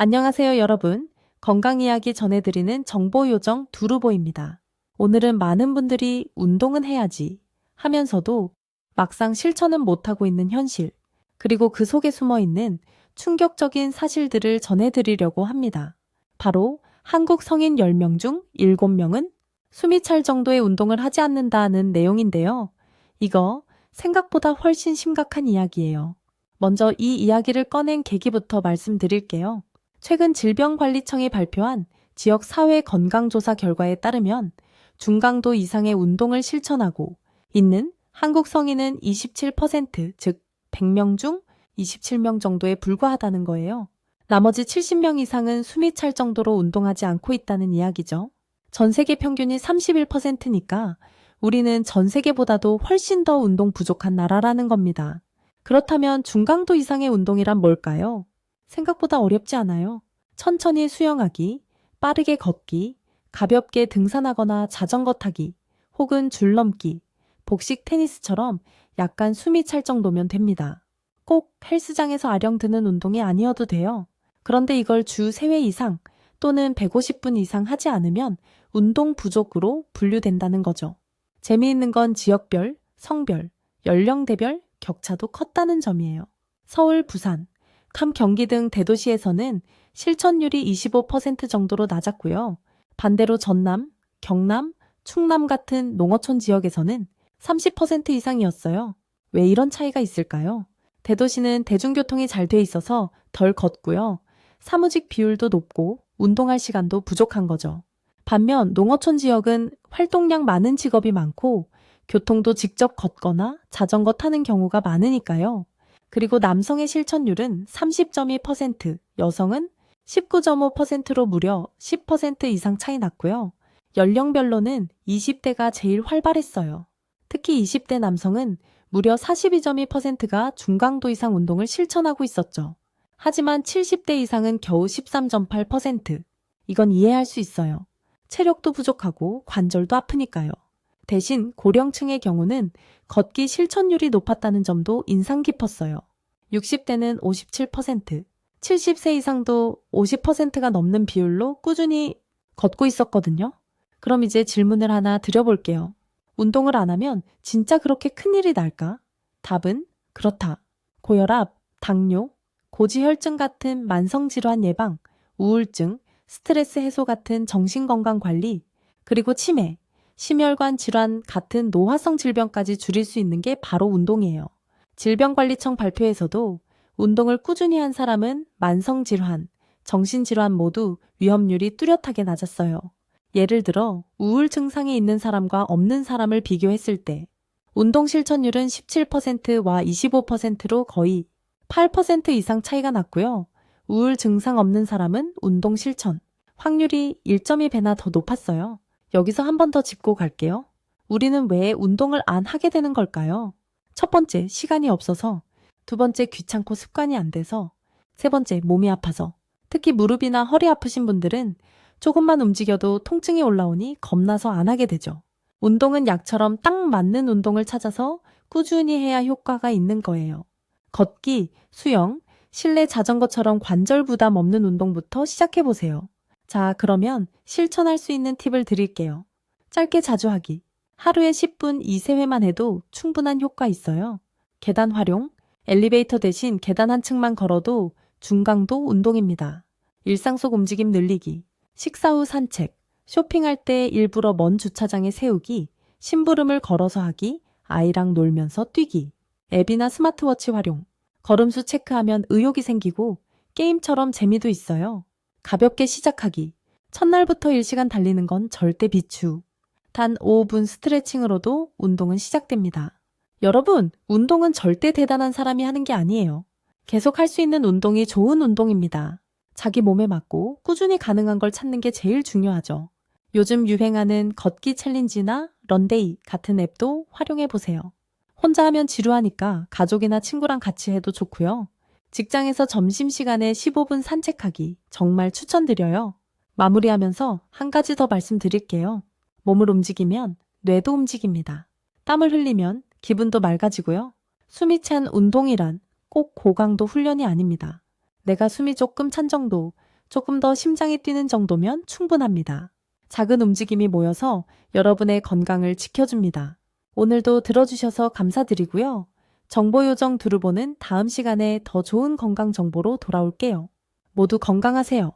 안녕하세요, 여러분. 건강 이야기 전해드리는 정보요정 두루보입니다. 오늘은 많은 분들이 운동은 해야지 하면서도 막상 실천은 못하고 있는 현실, 그리고 그 속에 숨어 있는 충격적인 사실들을 전해드리려고 합니다. 바로 한국 성인 10명 중 7명은 숨이 찰 정도의 운동을 하지 않는다는 내용인데요. 이거 생각보다 훨씬 심각한 이야기예요. 먼저 이 이야기를 꺼낸 계기부터 말씀드릴게요. 최근 질병관리청이 발표한 지역 사회 건강조사 결과에 따르면 중강도 이상의 운동을 실천하고 있는 한국 성인은 27%, 즉 100명 중 27명 정도에 불과하다는 거예요. 나머지 70명 이상은 숨이 찰 정도로 운동하지 않고 있다는 이야기죠. 전 세계 평균이 31%니까 우리는 전 세계보다도 훨씬 더 운동 부족한 나라라는 겁니다. 그렇다면 중강도 이상의 운동이란 뭘까요? 생각보다 어렵지 않아요. 천천히 수영하기, 빠르게 걷기, 가볍게 등산하거나 자전거 타기, 혹은 줄넘기, 복식 테니스처럼 약간 숨이 찰 정도면 됩니다. 꼭 헬스장에서 아령드는 운동이 아니어도 돼요. 그런데 이걸 주 3회 이상 또는 150분 이상 하지 않으면 운동 부족으로 분류된다는 거죠. 재미있는 건 지역별, 성별, 연령대별 격차도 컸다는 점이에요. 서울, 부산, 경기 등 대도시에서는 실천율이 25% 정도로 낮았고요. 반대로 전남, 경남, 충남 같은 농어촌 지역에서는 30% 이상이었어요. 왜 이런 차이가 있을까요? 대도시는 대중교통이 잘 돼 있어서 덜 걷고요. 사무직 비율도 높고 운동할 시간도 부족한 거죠. 반면 농어촌 지역은 활동량 많은 직업이 많고 교통도 직접 걷거나 자전거 타는 경우가 많으니까요. 그리고 남성의 실천율은 30.2%, 여성은 19.5%로 무려 10% 이상 차이 났고요. 연령별로는 20대가 제일 활발했어요. 특히 20대 남성은 무려 42.2%가 중강도 이상 운동을 실천하고 있었죠. 하지만 70대 이상은 겨우 13.8%. 이건 이해할 수 있어요. 체력도 부족하고 관절도 아프니까요. 대신 고령층의 경우는 걷기 실천율이 높았다는 점도 인상 깊었어요. 60대는 57%, 70세 이상도 50%가 넘는 비율로 꾸준히 걷고 있었거든요. 그럼 이제 질문을 하나 드려볼게요. 운동을 안 하면 진짜 그렇게 큰일이 날까? 답은 그렇다. 고혈압, 당뇨, 고지혈증 같은 만성질환 예방, 우울증, 스트레스 해소 같은 정신건강 관리, 그리고 치매, 심혈관 질환 같은 노화성 질병까지 줄일 수 있는 게 바로 운동이에요. 질병관리청 발표에서도 운동을 꾸준히 한 사람은 만성질환, 정신질환 모두 위험률이 뚜렷하게 낮았어요. 예를 들어 우울 증상이 있는 사람과 없는 사람을 비교했을 때 운동 실천율은 17%와 25%로 거의 8% 이상 차이가 났고요. 우울 증상 없는 사람은 운동 실천 확률이 1.2배나 더 높았어요. 여기서 한 번 더 짚고 갈게요. 우리는 왜 운동을 안 하게 되는 걸까요? 첫 번째, 시간이 없어서. 두 번째, 귀찮고 습관이 안 돼서. 세 번째, 몸이 아파서. 특히 무릎이나 허리 아프신 분들은 조금만 움직여도 통증이 올라오니 겁나서 안 하게 되죠. 운동은 약처럼 딱 맞는 운동을 찾아서 꾸준히 해야 효과가 있는 거예요. 걷기, 수영, 실내 자전거처럼 관절 부담 없는 운동부터 시작해보세요. 자, 그러면 실천할 수 있는 팁을 드릴게요. 짧게 자주 하기. 하루에 10분 2~3회만 해도 충분한 효과 있어요. 계단 활용. 엘리베이터 대신 계단 한 층만 걸어도 중강도 운동입니다. 일상 속 움직임 늘리기. 식사 후 산책. 쇼핑할 때 일부러 먼 주차장에 세우기. 심부름을 걸어서 하기. 아이랑 놀면서 뛰기. 앱이나 스마트워치 활용. 걸음수 체크하면 의욕이 생기고 게임처럼 재미도 있어요. 가볍게 시작하기. 첫날부터 1시간 달리는 건 절대 비추. 단 5분 스트레칭으로도 운동은 시작됩니다. 여러분, 운동은 절대 대단한 사람이 하는 게 아니에요. 계속 할 수 있는 운동이 좋은 운동입니다. 자기 몸에 맞고 꾸준히 가능한 걸 찾는 게 제일 중요하죠. 요즘 유행하는 걷기 챌린지나 런데이 같은 앱도 활용해보세요. 혼자 하면 지루하니까 가족이나 친구랑 같이 해도 좋고요. 직장에서 점심시간에 15분 산책하기 정말 추천드려요. 마무리하면서 한 가지 더 말씀드릴게요. 몸을 움직이면 뇌도 움직입니다. 땀을 흘리면 기분도 맑아지고요. 숨이 찬 운동이란 꼭 고강도 훈련이 아닙니다. 내가 숨이 조금 찬 정도, 조금 더 심장이 뛰는 정도면 충분합니다. 작은 움직임이 모여서 여러분의 건강을 지켜줍니다. 오늘도 들어주셔서 감사드리고요. 정보요정 두루보는 다음 시간에 더 좋은 건강 정보로 돌아올게요. 모두 건강하세요.